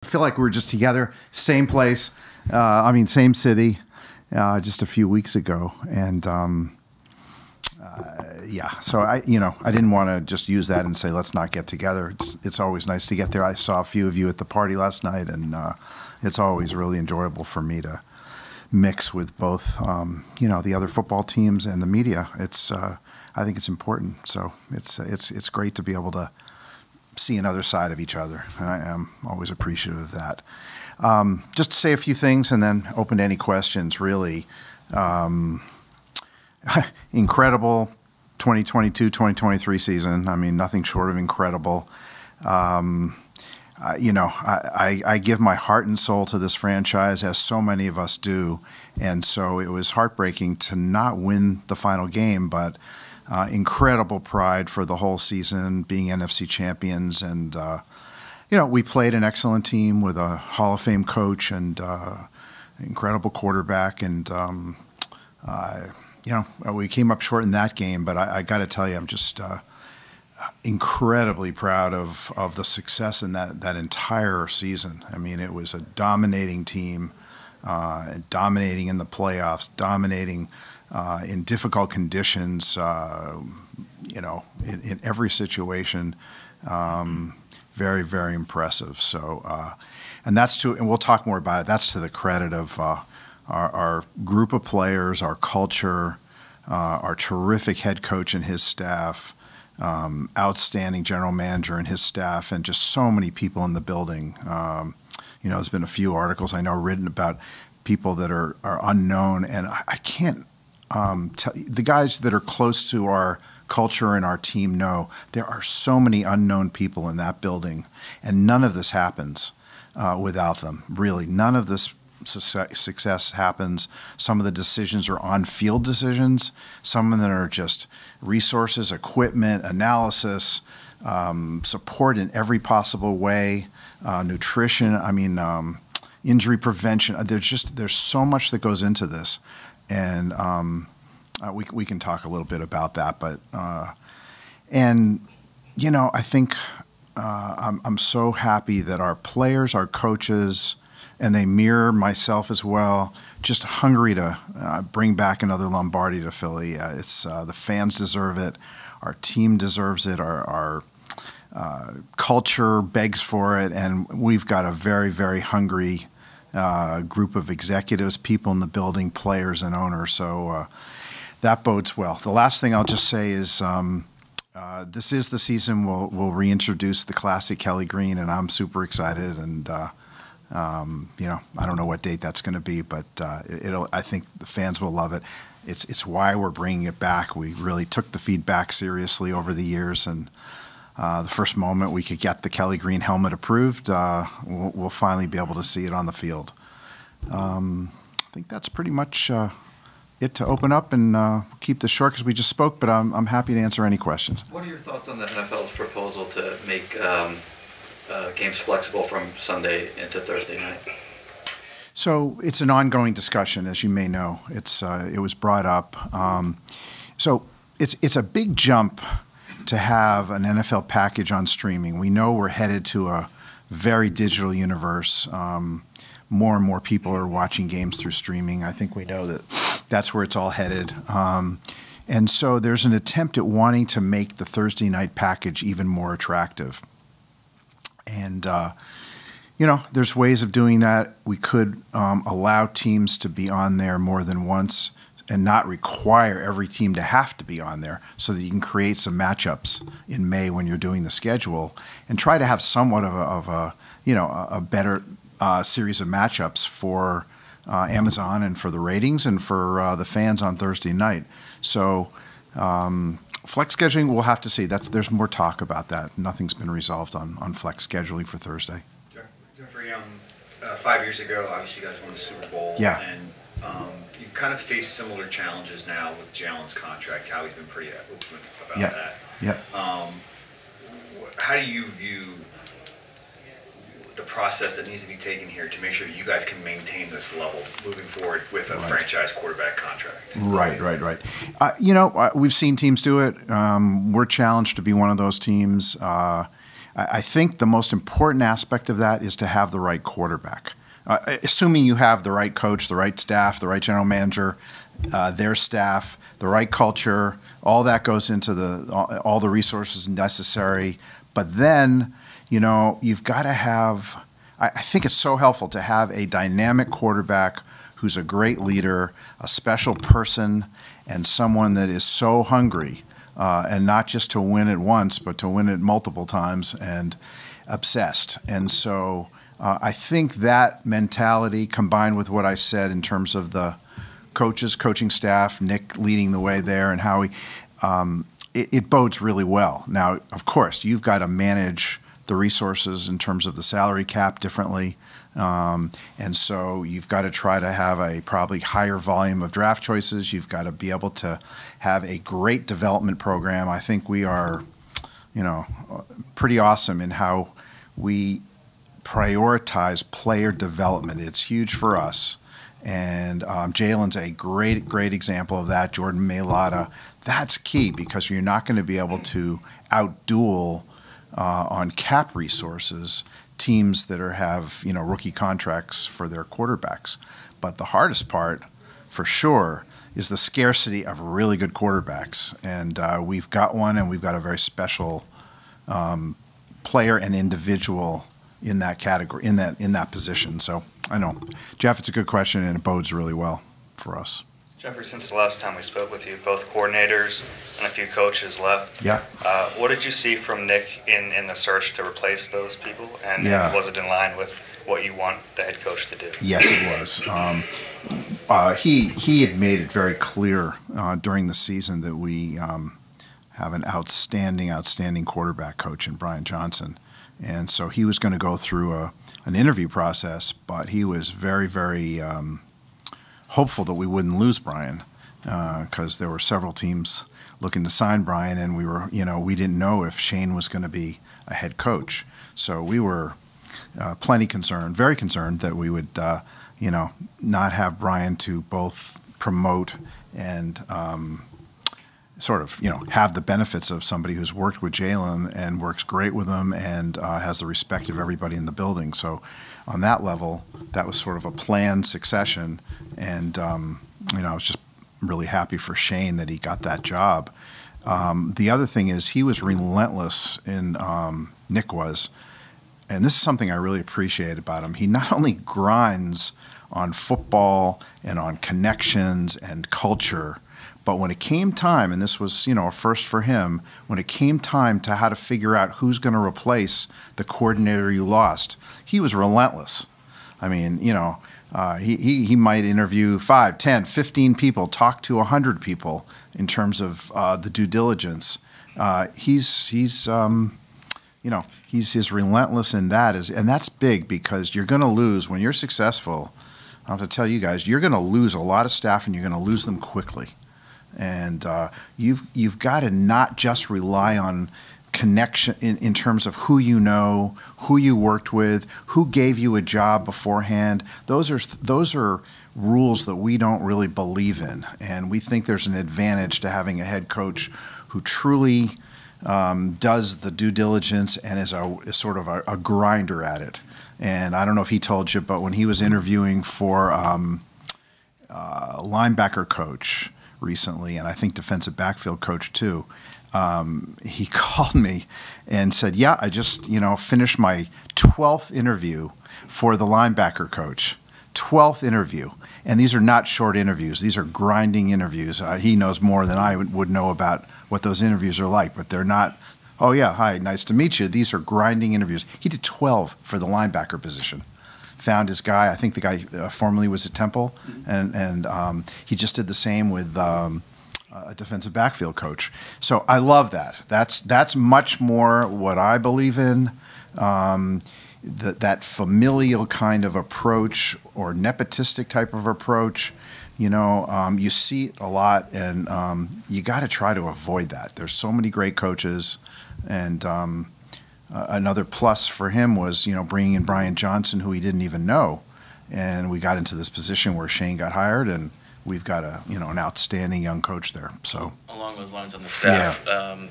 I feel like we were just together, same place, same city, just a few weeks ago. And so I didn't want to just use that and say, let's not get together. It's always nice to get there. I saw a few of you at the party last night, and it's always really enjoyable for me to mix with both, the other football teams and the media. I think it's important. So it's great to be able to see another side of each other. I am always appreciative of that. Just to say a few things and then open to any questions, really. Incredible 2022-2023 season. I mean, nothing short of incredible. I give my heart and soul to this franchise, as so many of us do. And so it was heartbreaking to not win the final game, but incredible pride for the whole season, being NFC champions. And, we played an excellent team with a Hall of Fame coach and incredible quarterback. And, we came up short in that game. But I got to tell you, I'm just incredibly proud of the success in that entire season. I mean, it was a dominating team, dominating in the playoffs, dominating in difficult conditions, in every situation. Very, very impressive. So, and we'll talk more about it. That's to the credit of our group of players, our culture, our terrific head coach and his staff, outstanding general manager and his staff, and just so many people in the building. There's been a few articles I know written about people that are unknown, and I can't tell you, the guys that are close to our culture and our team know there are so many unknown people in that building, and none of this happens without them. Really, none of this success happens. Some of the decisions are on-field decisions. Some of them are just resources, equipment, analysis, support in every possible way, nutrition. Injury prevention. There's so much that goes into this, and we can talk a little bit about that. But I think I'm so happy that our players, our coaches, and they mirror myself as well, just hungry to bring back another Lombardi to Philly. It's the fans deserve it. Our team deserves it. Our culture begs for it, and we've got a very, very hungry group of executives, people in the building, players and owners. So that bodes well. The last thing I'll just say is this is the season we'll reintroduce the classic Kelly Green, and I'm super excited. And I don't know what date that's going to be, but I think the fans will love it. It's why we're bringing it back. We really took the feedback seriously over the years, and the first moment we could get the Kelly Green helmet approved, we'll finally be able to see it on the field. I think that's pretty much it to open up, and keep this short because we just spoke, but I'm happy to answer any questions. What are your thoughts on the NFL's proposal to make games flexible from Sunday into Thursday night? So it's an ongoing discussion, as you may know. It was brought up. So it's a big jump to have an NFL package on streaming. We know we're headed to a very digital universe. More and more people are watching games through streaming. I think we know that that's where it's all headed. And so there's an attempt at wanting to make the Thursday night package even more attractive. And, there's ways of doing that. We could allow teams to be on there more than once and not require every team to have to be on there, so that you can create some matchups in May when you're doing the schedule, and try to have somewhat of a better series of matchups for Amazon and for the ratings and for the fans on Thursday night. So flex scheduling, we'll have to see. There's more talk about that. Nothing's been resolved on flex scheduling for Thursday. Jeffrey, 5 years ago, obviously you guys won the Super Bowl. Yeah. And you kind of face similar challenges now with Jalen's contract. Howie's been pretty open about that. Yeah. How do you view the process that needs to be taken here to make sure that you guys can maintain this level moving forward with a franchise quarterback contract? Right. We've seen teams do it. We're challenged to be one of those teams. I think the most important aspect of that is to have the right quarterback. Assuming you have the right coach, the right staff, the right general manager, their staff, the right culture, all that goes into all the resources necessary. But then, you've got to have, I think it's so helpful to have a dynamic quarterback who's a great leader, a special person, and someone that is so hungry, and not just to win it once, but to win it multiple times and obsessed. And so I think that mentality combined with what I said in terms of the coaches, coaching staff, Nick leading the way there, and how it bodes really well. Now, of course, you've got to manage the resources in terms of the salary cap differently. And so you've got to try to have a probably higher volume of draft choices. You've got to be able to have a great development program. I think we are, pretty awesome in how we prioritize player development. It's huge for us. And Jalen's a great example of that. Jordan Mailata, that's key because you're not going to be able to outduel on cap resources teams that have rookie contracts for their quarterbacks. But the hardest part, for sure, is the scarcity of really good quarterbacks. And we've got one, and we've got a very special player and individual in that category, in that position. So I know, Jeff, it's a good question, and it bodes really well for us. Jeffrey, since the last time we spoke with you, both coordinators and a few coaches left. Yeah. What did you see from Nick in the search to replace those people? And was it in line with what you want the head coach to do? Yes, it was. He had made it very clear during the season that we have an outstanding quarterback coach in Brian Johnson. And so he was going to go through an interview process, but he was very, very hopeful that we wouldn't lose Brian because there were several teams looking to sign Brian, and we didn't know if Shane was going to be a head coach. So we were very concerned that we would, not have Brian to both promote and have the benefits of somebody who's worked with Jalen and works great with him and has the respect of everybody in the building. So on that level, that was sort of a planned succession. And, I was just really happy for Shane that he got that job. The other thing is he was relentless Nick was, and this is something I really appreciate about him. He not only grinds on football and on connections and culture, but when it came time, and this was, a first for him, when it came time to how to figure out who's going to replace the coordinator you lost, he was relentless. I mean, he might interview 5, 10, 15 people, talk to 100 people in terms of the due diligence. He's as relentless in that, and that's big because you're going to lose when you're successful. I have to tell you guys, you're going to lose a lot of staff, and you're going to lose them quickly. And you've got to not just rely on connection in terms of who you know, who you worked with, who gave you a job beforehand. Those are rules that we don't really believe in, and we think there's an advantage to having a head coach who truly does the due diligence and is sort of a grinder at it. And I don't know if he told you, but when he was interviewing for linebacker coach recently, and I think defensive backfield coach too, he called me and said, yeah, I just, finished my 12th interview for the linebacker coach. 12th interview. And these are not short interviews. These are grinding interviews. He knows more than I would know about what those interviews are like, but they're not, oh yeah, hi, nice to meet you. These are grinding interviews. He did 12 for the linebacker position. Found his guy. I think the guy formerly was at Temple, and he just did the same with a defensive backfield coach. So I love that. That's much more what I believe in. That familial kind of approach or nepotistic type of approach. You see it a lot, and you got to try to avoid that. There's so many great coaches, and another plus for him was, bringing in Brian Johnson, who he didn't even know. And we got into this position where Shane got hired, and we've got an outstanding young coach there. So along those lines on the staff,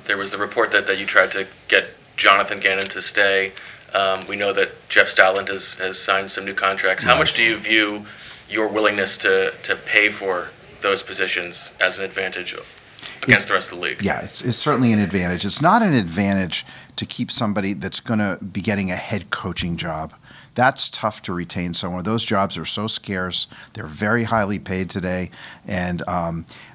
there was the report that you tried to get Jonathan Gannon to stay. We know that Jeff Stoutland has signed some new contracts. How much do you view your willingness to pay for those positions as an advantage against the rest of the league? Yeah, it's certainly an advantage. It's not an advantage to keep somebody that's going to be getting a head coaching job. That's tough to retain someone. Those jobs are so scarce. They're very highly paid today, and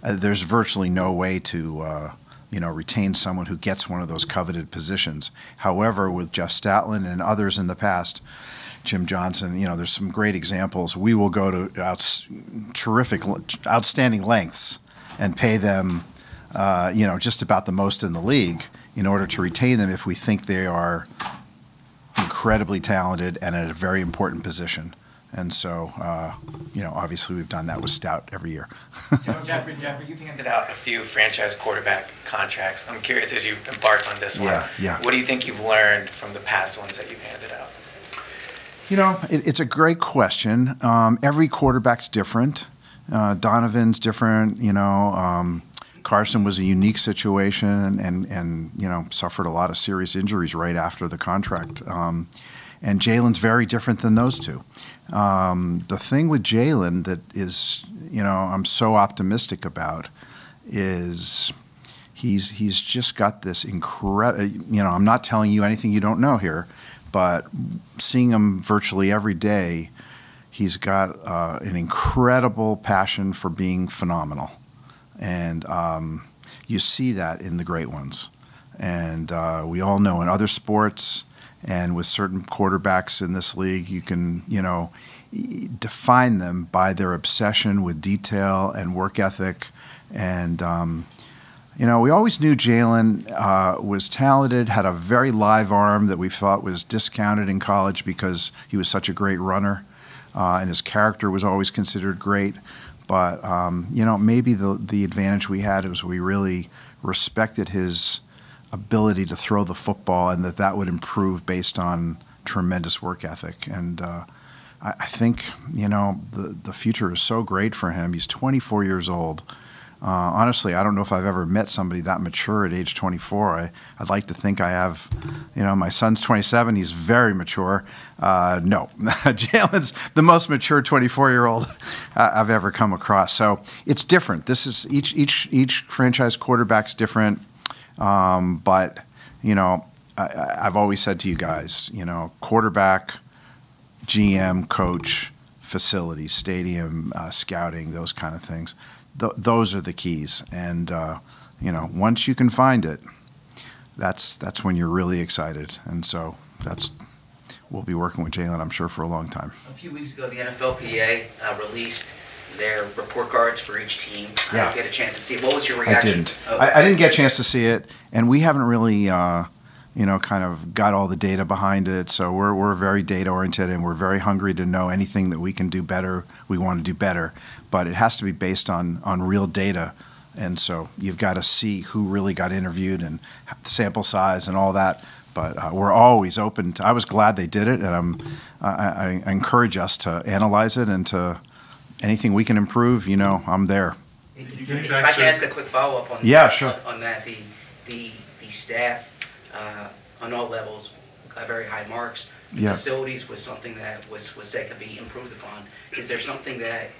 there's virtually no way to retain someone who gets one of those coveted positions. However, with Jeff Stoutland and others in the past, Jim Johnson, there's some great examples. We will go to outstanding lengths and pay them, just about the most in the league in order to retain them if we think they are incredibly talented and at a very important position. And so, obviously we've done that with Stout every year. Jeffrey, you've handed out a few franchise quarterback contracts. I'm curious, as you embark on this one, what do you think you've learned from the past ones that you've handed out? It's a great question. Every quarterback's different. Donovan's different. Carson was a unique situation and suffered a lot of serious injuries right after the contract. And Jalen's very different than those two. The thing with Jalen that is, I'm so optimistic about is he's just got this incredible, I'm not telling you anything you don't know here, but seeing him virtually every day, he's got an incredible passion for being phenomenal. And you see that in the great ones. And we all know in other sports and with certain quarterbacks in this league, you can, define them by their obsession with detail and work ethic. And, we always knew Jalen was talented, had a very live arm that we thought was discounted in college because he was such a great runner, and his character was always considered great. But, maybe the advantage we had was we really respected his ability to throw the football and that would improve based on tremendous work ethic. And I think, the future is so great for him. He's 24 years old. Honestly, I don't know if I've ever met somebody that mature at age 24. I'd like to think I have. My son's 27. He's very mature. No, Jalen's the most mature 24-year-old I've ever come across. So it's different. This is each franchise quarterback's different. But I've always said to you guys, quarterback, GM, coach, facilities, stadium, scouting, those kind of things. Those are the keys, and once you can find it, that's when you're really excited, and so we'll be working with Jalen, I'm sure, for a long time. A few weeks ago, the NFLPA released their report cards for each team. Yeah. I didn't get a chance to see it. What was your reaction? I didn't. Okay. I didn't get a chance to see it, and we haven't really, kind of got all the data behind it. So we're very data oriented, and we're very hungry to know anything that we can do better. We want to do better, but it has to be based on real data. And so you've got to see who really got interviewed and the sample size and all that. But we're always open to. I was glad they did it, and I encourage us to analyze it and to anything we can improve. I'm there. If I can ask a quick follow-up on Yeah, sure. On that, the staff on all levels got very high marks. Yeah. Facilities was something that was said could be improved upon. Is there something that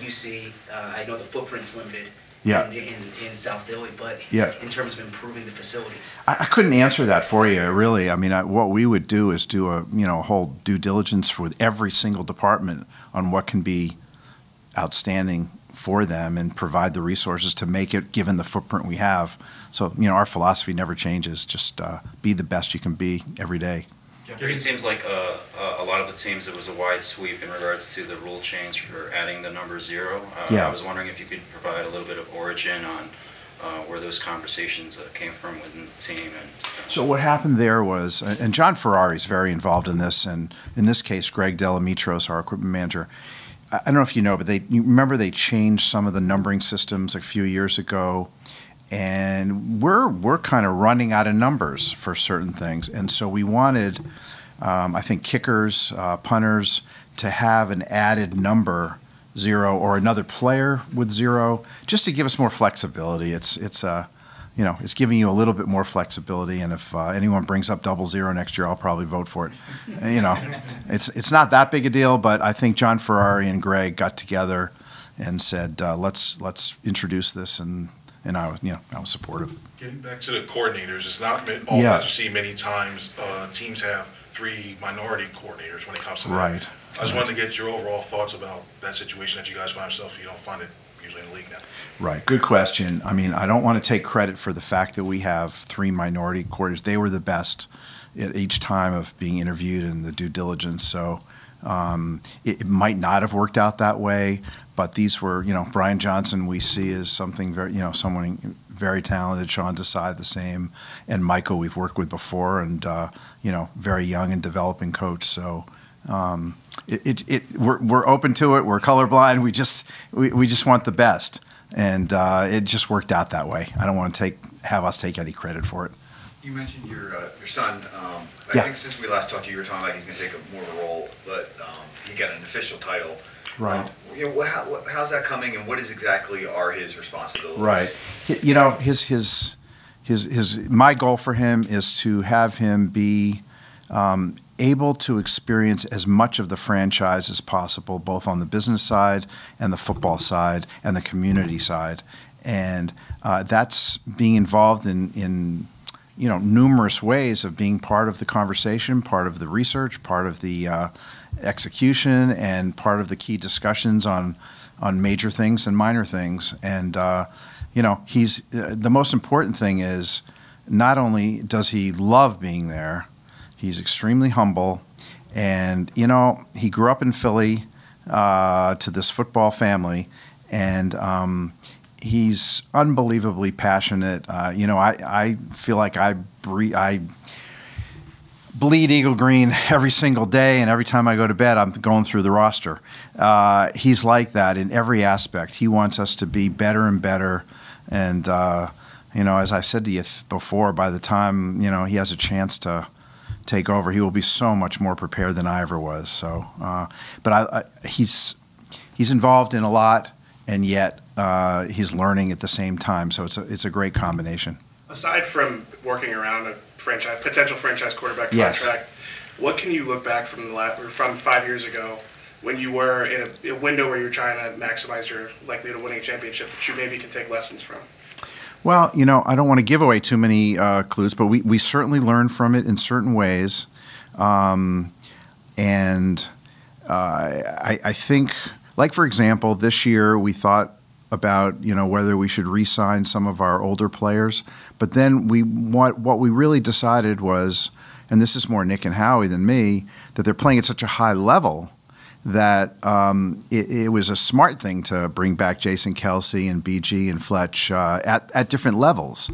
you see? I know the footprint's limited. Yeah. In South Philly, but yeah. in terms of improving the facilities. I couldn't answer that for you, really. I mean, what we would do is do a whole due diligence for every single department on what can be outstanding for them and provide the resources to make it given the footprint we have. So, our philosophy never changes. Just be the best you can be every day. It seems like a lot of the teams, it was a wide sweep in regards to the rule change for adding the number 0. Yeah. I was wondering if you could provide a little bit of origin on where those conversations came from within the team. So what happened there was, and John Ferrari's very involved in this, and in this case, Greg Delamitros, our equipment manager, I don't know if you know, but you remember they changed some of the numbering systems a few years ago, and we're kind of running out of numbers for certain things, and so we wanted, I think, kickers, punters, to have an added number 0 or another player with 0, just to give us more flexibility. It's it's giving you a little bit more flexibility. And if anyone brings up 00 next year, I'll probably vote for it. It's not that big a deal, but I think John Ferrari and Greg got together and said, let's introduce this, and I was supportive. Getting back to the coordinators, it's not all that you see many times. Teams have 3 minority coordinators when it comes to that. Right. I just wanted to get your overall thoughts about that situation that you guys find yourself. You don't find it usually in the league now. Right. Good question. I mean, I don't want to take credit for the fact that we have 3 minority coordinators. They were the best at each time of being interviewed in the due diligence. So it might not have worked out that way, but these were, Brian Johnson we see as something very, someone very talented. Sean Desai the same, and Michael we've worked with before, and very young and developing coach. So we're open to it. We're colorblind. We just want the best, and it just worked out that way. I don't want to have us take any credit for it. You mentioned your son. I think since we last talked to you, were talking about he's going to take more of a role, but he got an official title. Right. How's that coming, and what exactly are his responsibilities? Right. My goal for him is to have him be able to experience as much of the franchise as possible, both on the business side and the football side and the community side, and that's being involved in numerous ways of being part of the conversation, part of the research, part of the execution, and part of the key discussions on major things and minor things. And he's the most important thing is not only does he love being there, he's extremely humble, and he grew up in Philly to this football family, and he's unbelievably passionate. I feel like I bleed eagle green every single day, and every time I go to bed, I'm going through the roster. He's like that in every aspect. He wants us to be better and better. And, as I said to you before, by the time, he has a chance to take over, he will be so much more prepared than I ever was. So, but he's involved in a lot, and yet he's learning at the same time. So it's a great combination. Aside from working around a potential franchise quarterback contract, what can you look back from 5 years ago when you were in a window where you're trying to maximize your likelihood of winning a championship that you maybe can take lessons from? Well, I don't want to give away too many clues, but we certainly learned from it in certain ways. I think, like, for example, this year we thought about whether we should re-sign some of our older players, but then what we really decided was, and this is more Nick and Howie than me, that they're playing at such a high level that it was a smart thing to bring back Jason Kelsey and BG and Fletch at different levels,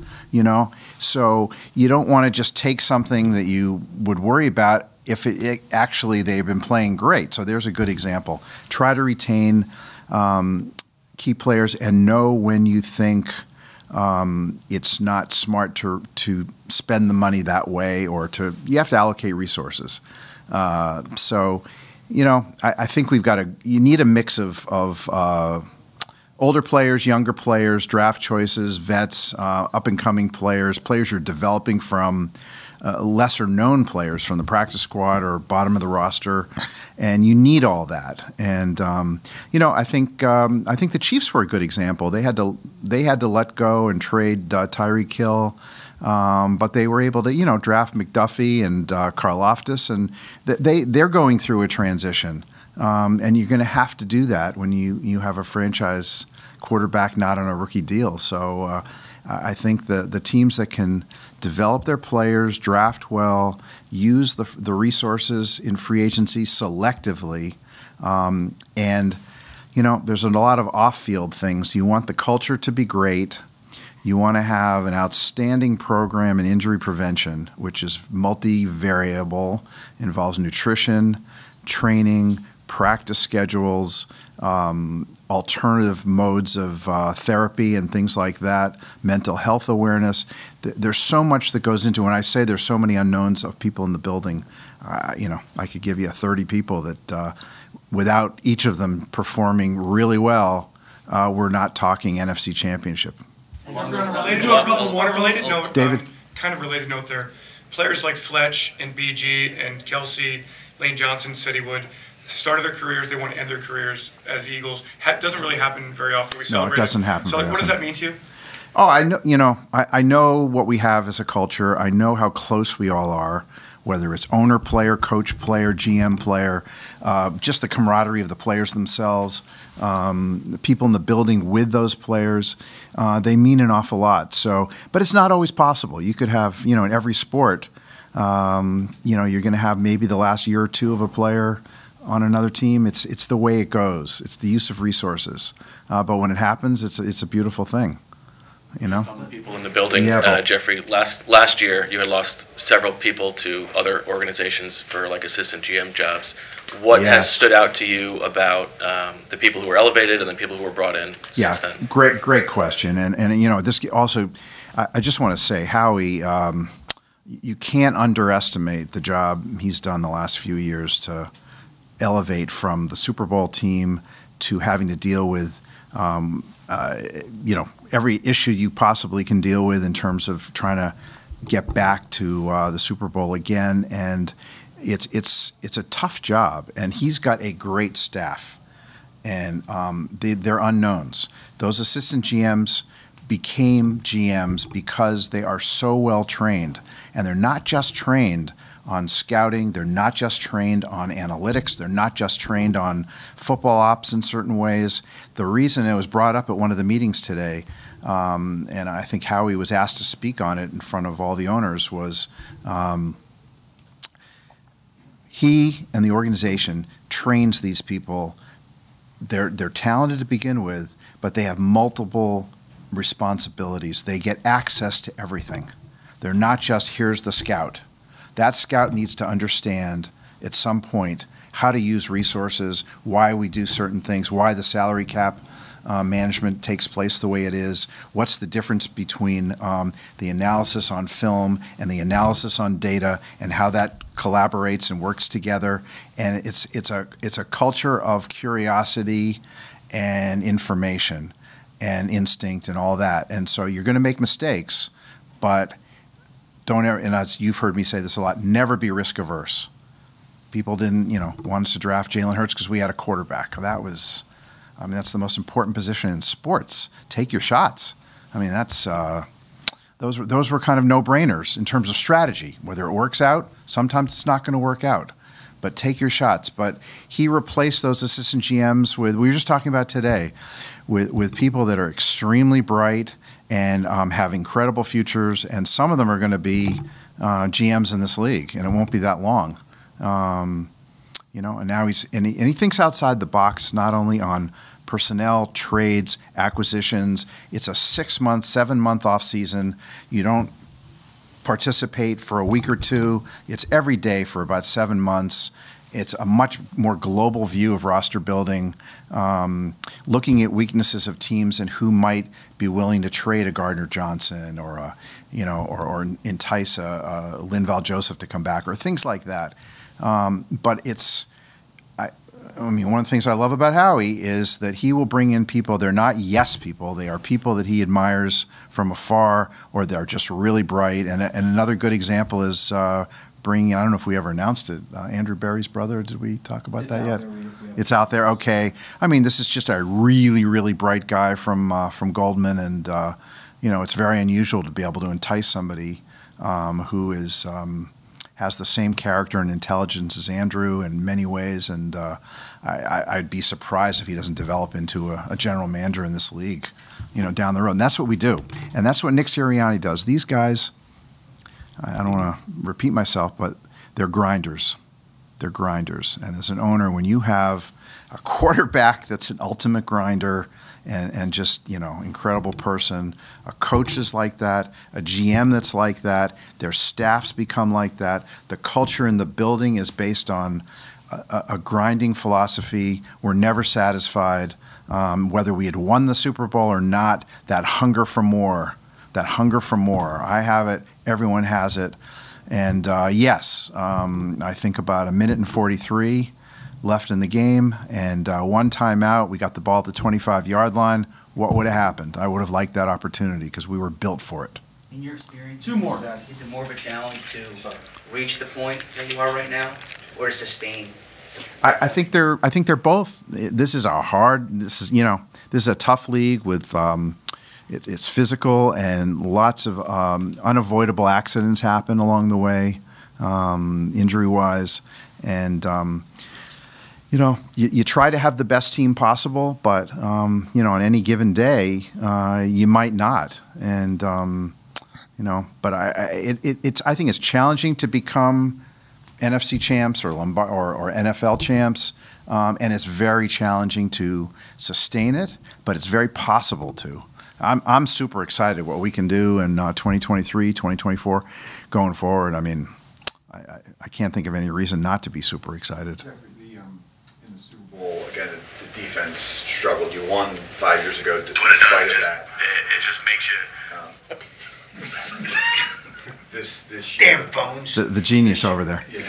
So you don't want to just take something that you would worry about if it actually they've been playing great. So there's a good example. Try to retain key players and know when you think it's not smart to spend the money that way, or you have to allocate resources. I think you need a mix of older players, younger players, draft choices, vets, up-and-coming players you're developing from lesser-known players from the practice squad or bottom of the roster, and you need all that. And I think the Chiefs were a good example. They had to let go and trade Tyreek Hill. But they were able to, draft McDuffie and Karlaftis, and they're going through a transition. And you're going to have to do that when you have a franchise quarterback not on a rookie deal. So I think the teams that can develop their players, draft well, use the resources in free agency selectively, and there's a lot of off-field things. You want the culture to be great. You want to have an outstanding program in injury prevention, which is multivariable, involves nutrition, training, practice schedules, alternative modes of therapy and things like that, mental health awareness. There's so much that goes into it. When I say there's so many unknowns of people in the building, I could give you 30 people that without each of them performing really well, we're not talking NFC Championship. Let's do a couple more. On a related note, David. Kind of related note there. Players like Fletch and BG and Kelsey, Lane Johnson said he would. Started their careers, they want to end their careers as Eagles. Doesn't really happen very often. No, it doesn't happen. So, what does that mean to you? Oh, I know. I know what we have as a culture. I know how close we all are. Whether it's owner, player, coach, player, GM, player, just the camaraderie of the players themselves, the people in the building with those players, they mean an awful lot. So, but it's not always possible. You could have, in every sport, you're going to have maybe the last year or two of a player on another team. It's the way it goes. It's the use of resources. But when it happens, it's a beautiful thing. From the people in the building, Yeah, Jeffrey, last year you had lost several people to other organizations for like assistant GM jobs. What has stood out to you about the people who were elevated and the people who were brought in since then? Great question. And this also, I just want to say, Howie, you can't underestimate the job he's done the last few years to elevate from the Super Bowl team to having to deal with every issue you possibly can deal with in terms of trying to get back to the Super Bowl again, and it's a tough job. And he's got a great staff, and they're unknowns. Those assistant GMs became GMs because they are so well trained, and they're not just trained on scouting. They're not just trained on analytics. They're not just trained on football ops in certain ways. The reason it was brought up at one of the meetings today, and I think Howie was asked to speak on it in front of all the owners, was he and the organization trains these people. They're talented to begin with, but they have multiple responsibilities. They get access to everything. They're not just, here's the scout. That scout needs to understand at some point how to use resources, why we do certain things, why the salary cap management takes place the way it is, what's the difference between the analysis on film and the analysis on data, and how that collaborates and works together. And it's a culture of curiosity and information and instinct and all that. And so you're going to make mistakes, but don't ever, and as you've heard me say this a lot, never be risk averse. People didn't, want us to draft Jalen Hurts because we had a quarterback. That's the most important position in sports. Take your shots. Those were kind of no-brainers in terms of strategy. Whether it works out, sometimes it's not going to work out. But take your shots. But he replaced those assistant GMs with, we were just talking about today, with people that are extremely bright and have incredible futures, and some of them are going to be GMs in this league, and it won't be that long. And now he thinks outside the box, not only on personnel, trades, acquisitions. It's a 6-month, 7-month off season. You don't participate for a week or two. It's every day for about 7 months. It's a much more global view of roster building, looking at weaknesses of teams and who might be willing to trade a Gardner Johnson or entice a Linval Joseph to come back or things like that. But one of the things I love about Howie is that he will bring in people. They're not yes people. They are people that he admires from afar, or they're just really bright. And another good example is bringing, I don't know if we ever announced it, Andrew Berry's brother. Did we talk about that yet? It's out there. Okay. This is just a really, really bright guy from Goldman, and it's very unusual to be able to entice somebody who is has the same character and intelligence as Andrew in many ways, and I'd be surprised if he doesn't develop into a general manager in this league, down the road. And that's what we do, and that's what Nick Sirianni does. These guys, I don't want to repeat myself, but they're grinders. They're grinders. And as an owner, when you have a quarterback that's an ultimate grinder and just, incredible person, a coach is like that, a GM that's like that, their staffs become like that, the culture in the building is based on a grinding philosophy. We're never satisfied. Whether we had won the Super Bowl or not, that hunger for more. I have it. Everyone has it. And yes, I think about a minute and 43 left in the game, and one timeout, we got the ball at the 25-yard line. What would have happened? I would have liked that opportunity because we were built for it. In your experience, two more guys. Is it more of a challenge to reach the point that you are right now, or to sustain? I think they're both. This is a tough league with it's physical, and lots of unavoidable accidents happen along the way, injury-wise, and you try to have the best team possible, but on any given day you might not, and but I think it's challenging to become NFC champs or NFL champs, and it's very challenging to sustain it, but it's very possible to. I'm super excited what we can do in 2023, 2024, going forward. I mean, I can't think of any reason not to be super excited. In the Super Bowl, again, the defense struggled. You won 5 years ago despite that. It just makes you. This year, Damn phones. The genius over there. Yeah.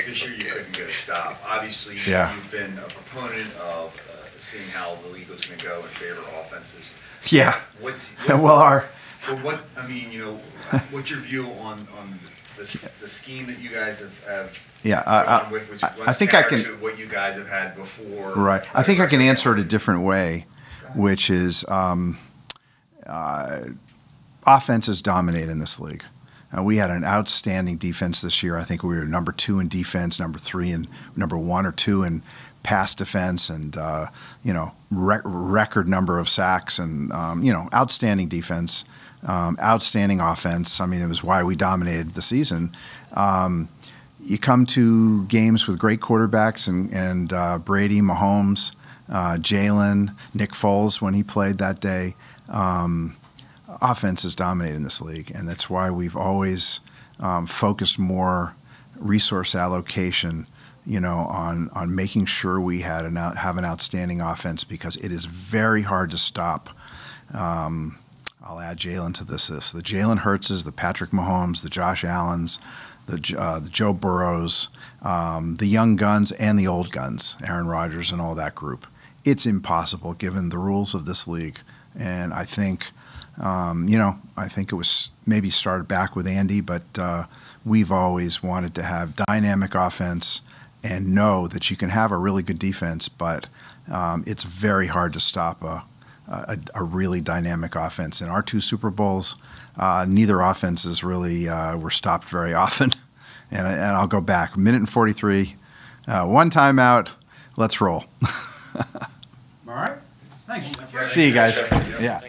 This year you couldn't get a stop. Obviously, you've been a proponent of seeing how the league was going to go in favor of offenses. Yeah. What's your view on the scheme that you guys have gone with, which I think I can. To what you guys have had before. Right. I think I can answer it a different way, which is offenses dominate in this league. We had an outstanding defense this year. I think we were number 2 in defense, number 3 and number 1 or 2 in pass defense, and record number of sacks, and outstanding defense, outstanding offense. I mean, it was why we dominated the season. You come to games with great quarterbacks and Brady, Mahomes, Jalen, Nick Foles when he played that day. Offense is dominating this league, and that's why we've always focused more resource allocation, on making sure we have an outstanding offense, because it is very hard to stop. I'll add Jalen to this. The Jalen Hurtses, the Patrick Mahomes, the Josh Allens, the Joe Burrows, the young guns and the old guns, Aaron Rodgers and all that group. It's impossible given the rules of this league, and I think. I think it was maybe started back with Andy, but we've always wanted to have dynamic offense and know that you can have a really good defense, but it's very hard to stop a really dynamic offense. In our 2 Super Bowls, neither offenses really were stopped very often. And I'll go back. 1:43, 1 timeout, let's roll. All right. Thanks. See you guys. Yeah.